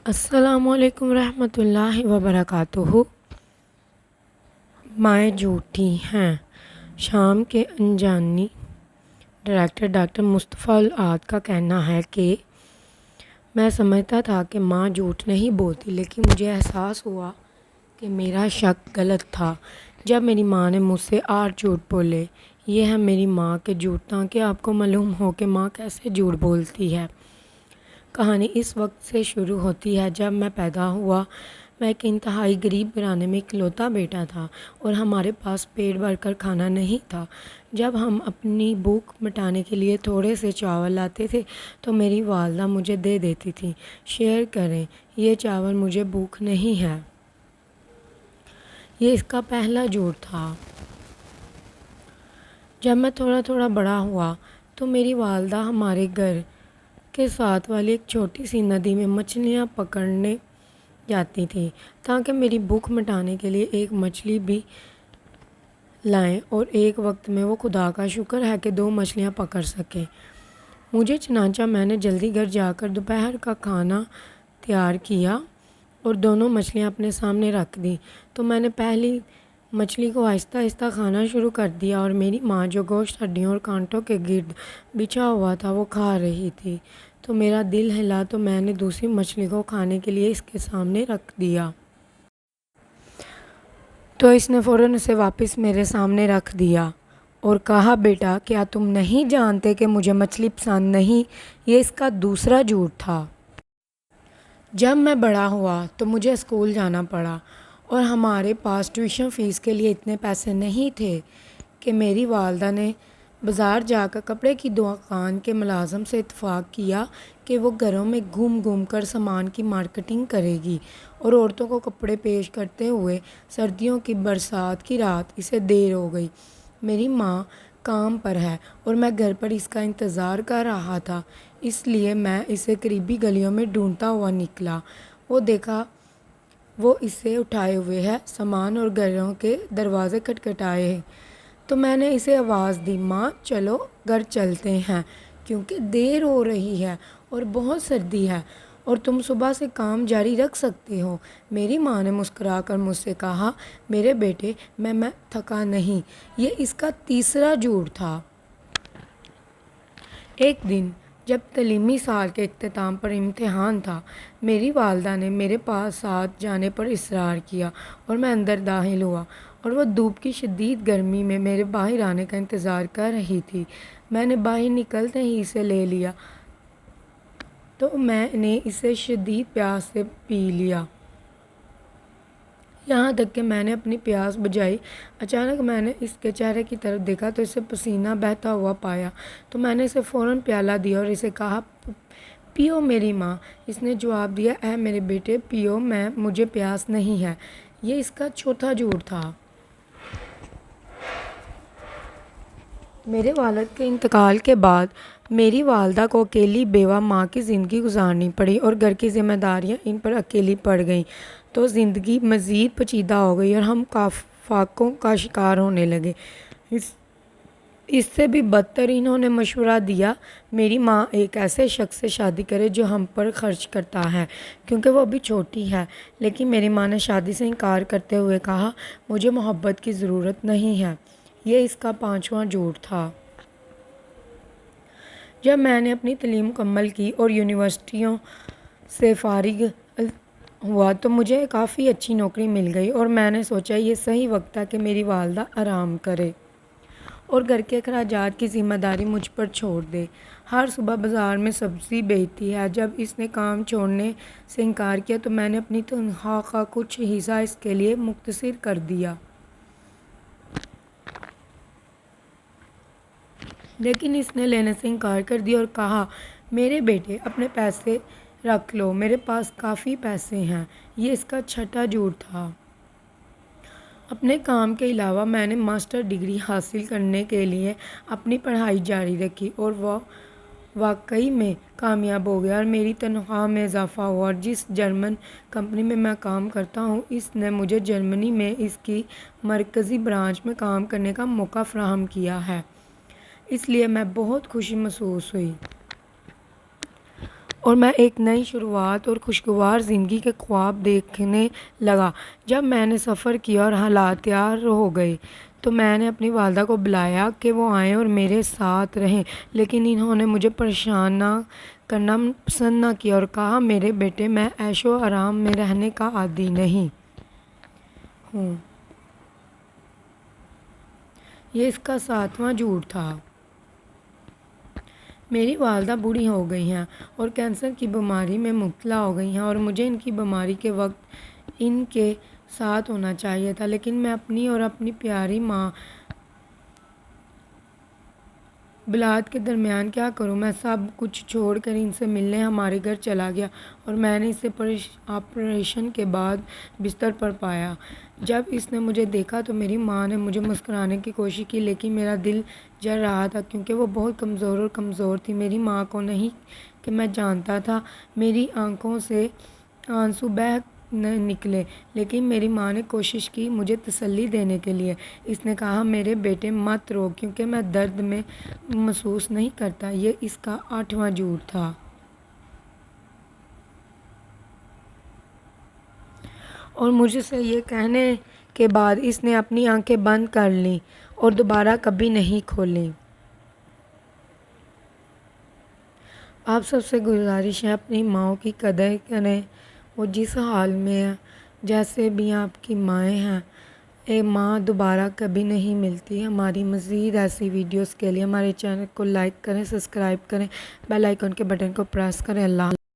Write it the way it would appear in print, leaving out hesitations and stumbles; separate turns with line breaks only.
السلام علیکم ورحمۃ اللہ وبرکاتہ۔ مائیں جھوٹی ہیں۔ شام کے انجانی ڈائریکٹر ڈاکٹر مصطفیٰ العاد کا کہنا ہے کہ میں سمجھتا تھا کہ ماں جھوٹ نہیں بولتی، لیکن مجھے احساس ہوا کہ میرا شک غلط تھا جب میری ماں نے مجھ سے 8 جھوٹ بولے۔ یہ ہے میری ماں کے جھوٹ، تاکہ آپ کو معلوم ہو کہ ماں کیسے جھوٹ بولتی ہے۔ کہانی اس وقت سے شروع ہوتی ہے جب میں پیدا ہوا۔ میں ایک انتہائی غریب گھرانے میں اکلوتا بیٹا تھا اور ہمارے پاس پیٹ بھر کر کھانا نہیں تھا۔ جب ہم اپنی بھوک مٹانے کے لیے تھوڑے سے چاول لاتے تھے تو میری والدہ مجھے دے دیتی تھی۔ شیئر کریں، یہ چاول مجھے بھوک نہیں ہے۔ یہ اس کا پہلا جھوٹ تھا۔ جب میں تھوڑا بڑا ہوا تو میری والدہ ہمارے گھر کے ساتھ والی ایک چھوٹی سی ندی میں مچھلیاں پکڑنے جاتی تھی تاکہ میری بھوک مٹانے کے لیے ایک مچھلی بھی لائیں، اور ایک وقت میں وہ خدا کا شکر ہے کہ 2 مچھلیاں پکڑ سکے۔ چنانچہ میں نے جلدی گھر جا کر دوپہر کا کھانا تیار کیا اور دونوں مچھلیاں اپنے سامنے رکھ دیں تو میں نے پہلی مچھلی کو آہستہ آہستہ کھانا شروع کر دیا، اور میری ماں جو گوشت ہڈیوں اور کانٹوں کے گرد بچھا ہوا تھا وہ کھا رہی تھی۔ تو میرا دل ہلا تو میں نے دوسری مچھلی کو کھانے کے لیے اس کے سامنے رکھ دیا۔ تو اس نے فوراً اسے واپس میرے سامنے رکھ دیا اور کہا، بیٹا کیا تم نہیں جانتے کہ مجھے مچھلی پسند نہیں؟ یہ اس کا دوسرا جھوٹ تھا۔ جب میں بڑا ہوا تو مجھے اسکول جانا پڑا اور ہمارے پاس ٹیوشن فیس کے لیے اتنے پیسے نہیں تھے کہ میری والدہ نے بازار جا کر کپڑے کی دکان کے ملازم سے اتفاق کیا کہ وہ گھروں میں گھوم گھوم کر سامان کی مارکیٹنگ کرے گی اور عورتوں کو کپڑے پیش کرتے ہوئے۔ سردیوں کی برسات کی رات اسے دیر ہو گئی۔ میری ماں کام پر ہے اور میں گھر پر اس کا انتظار کر رہا تھا، اس لیے میں اسے قریبی گلیوں میں ڈھونڈتا ہوا نکلا۔ وہ دیکھا وہ اسے اٹھائے ہوئے ہے سامان اور گھروں کے دروازے کھٹکھٹائے ہیں، تو میں نے اسے آواز دی، ماں چلو گھر چلتے ہیں کیونکہ دیر ہو رہی ہے اور بہت سردی ہے، اور تم صبح سے کام جاری رکھ سکتے ہو۔ میری ماں نے مسکرا کر مجھ سے کہا، میرے بیٹے میں تھکا نہیں۔ یہ اس کا تیسرا جھوٹ تھا۔ ایک دن جب تعلیمی سال کے اختتام پر امتحان تھا، میری والدہ نے میرے پاس ساتھ جانے پر اصرار کیا اور میں اندر داخل ہوا، اور وہ دھوپ کی شدید گرمی میں میرے باہر آنے کا انتظار کر رہی تھی۔ میں نے باہر نکلتے ہی اسے لے لیا تو میں نے اسے شدید پیاس سے پی لیا، یہاں تک کہ میں نے اپنی پیاس بجھائی۔ اچانک میں نے اس کے چہرے کی طرف دیکھا تو اسے پسینہ بہتا ہوا پایا، تو میں نے اسے فوراً پیالہ دیا اور اسے کہا، پیو میری ماں۔ اس نے جواب دیا، اے میرے بیٹے پیو، مجھے پیاس نہیں ہے۔ یہ اس کا چوتھا جھوٹ تھا۔ میرے والد کے انتقال کے بعد میری والدہ کو اکیلی بیوہ ماں کی زندگی گزارنی پڑی اور گھر کی ذمہ داریاں ان پر اکیلی پڑ گئیں، تو زندگی مزید پیچیدہ ہو گئی اور ہم فاقوں کا شکار ہونے لگے۔ اس سے بھی بدتر انہوں نے مشورہ دیا، میری ماں ایک ایسے شخص سے شادی کرے جو ہم پر خرچ کرتا ہے کیونکہ وہ ابھی چھوٹی ہے۔ لیکن میری ماں نے شادی سے انکار کرتے ہوئے کہا، مجھے محبت کی ضرورت نہیں ہے۔ یہ اس کا 5واں جھوٹ تھا۔ جب میں نے اپنی تعلیم مکمل کی اور یونیورسٹیوں سے فارغ ہوا تو مجھے کافی اچھی نوکری مل گئی، اور میں نے سوچا یہ صحیح وقت ہے کہ میری والدہ آرام کرے اور گھر کے اخراجات کی ذمہ داری مجھ پر چھوڑ دے۔ ہر صبح بازار میں سبزی بیچتی ہے۔ جب اس نے کام چھوڑنے سے انکار کیا تو میں نے اپنی تنخواہ کا کچھ حصہ اس کے لیے مختصر کر دیا، لیکن اس نے لینے سے انکار کر دیا اور کہا، میرے بیٹے اپنے پیسے رکھ لو، میرے پاس کافی پیسے ہیں۔ یہ اس کا 6واں جھوٹ تھا۔ اپنے کام کے علاوہ میں نے ماسٹر ڈگری حاصل کرنے کے لیے اپنی پڑھائی جاری رکھی اور وہ واقعی میں کامیاب ہو گیا، اور میری تنخواہ میں اضافہ ہوا، اور جس جرمن کمپنی میں میں کام کرتا ہوں اس نے مجھے جرمنی میں اس کی مرکزی برانچ میں کام کرنے کا موقع فراہم کیا ہے، اس لیے میں بہت خوشی محسوس ہوئی۔ اور میں ایک نئی شروعات اور خوشگوار زندگی کے خواب دیکھنے لگا۔ جب میں نے سفر کیا اور حالات تیار ہو گئے تو میں نے اپنی والدہ کو بلایا کہ وہ آئیں اور میرے ساتھ رہیں، لیکن انہوں نے مجھے پریشان نہ کرنا پسند نہ کیا اور کہا، میرے بیٹے، میں عیش و آرام میں رہنے کا عادی نہیں ہوں۔ یہ اس کا 7واں جھوٹ تھا۔ میری والدہ بوڑھی ہو گئی ہیں اور کینسر کی بیماری میں مبتلا ہو گئی ہیں اور مجھے ان کی بیماری کے وقت ان کے ساتھ ہونا چاہیے تھا، لیکن میں اپنی اور اپنی پیاری ماں بلاد کے درمیان کیا کروں؟ میں سب کچھ چھوڑ کر ان سے ملنے ہمارے گھر چلا گیا اور میں نے اسے آپریشن کے بعد بستر پر پایا۔ جب اس نے مجھے دیکھا تو میری ماں نے مجھے مسکرانے کی کوشش کی، لیکن میرا دل جل رہا تھا کیونکہ وہ بہت کمزور تھی۔ میری ماں کو نہیں کہ میں جانتا تھا۔ میری آنکھوں سے آنسو بہہ نکلے، لیکن میری ماں نے کوشش کی مجھے تسلی دینے کے لیے۔ اس نے کہا، میرے بیٹے، مت رو کیونکہ میں درد میں محسوس نہیں کرتا۔ یہ اس کا 8واں جھوٹ تھا۔ اور مجھ سے یہ کہنے کے بعد اس نے اپنی آنکھیں بند کر لیں اور دوبارہ کبھی نہیں کھولیں۔ آپ سب سے گزارش ہے اپنی ماؤں کی قدر کریں، وہ جس حال میں ہے، جیسے بھی آپ کی مائیں ہیں۔ ایک ماں دوبارہ کبھی نہیں ملتی۔ ہماری مزید ایسی ویڈیوز کے لیے ہمارے چینل کو لائک کریں، سبسکرائب کریں، بیل آئیکن کے بٹن کو پریس کریں۔ اللہ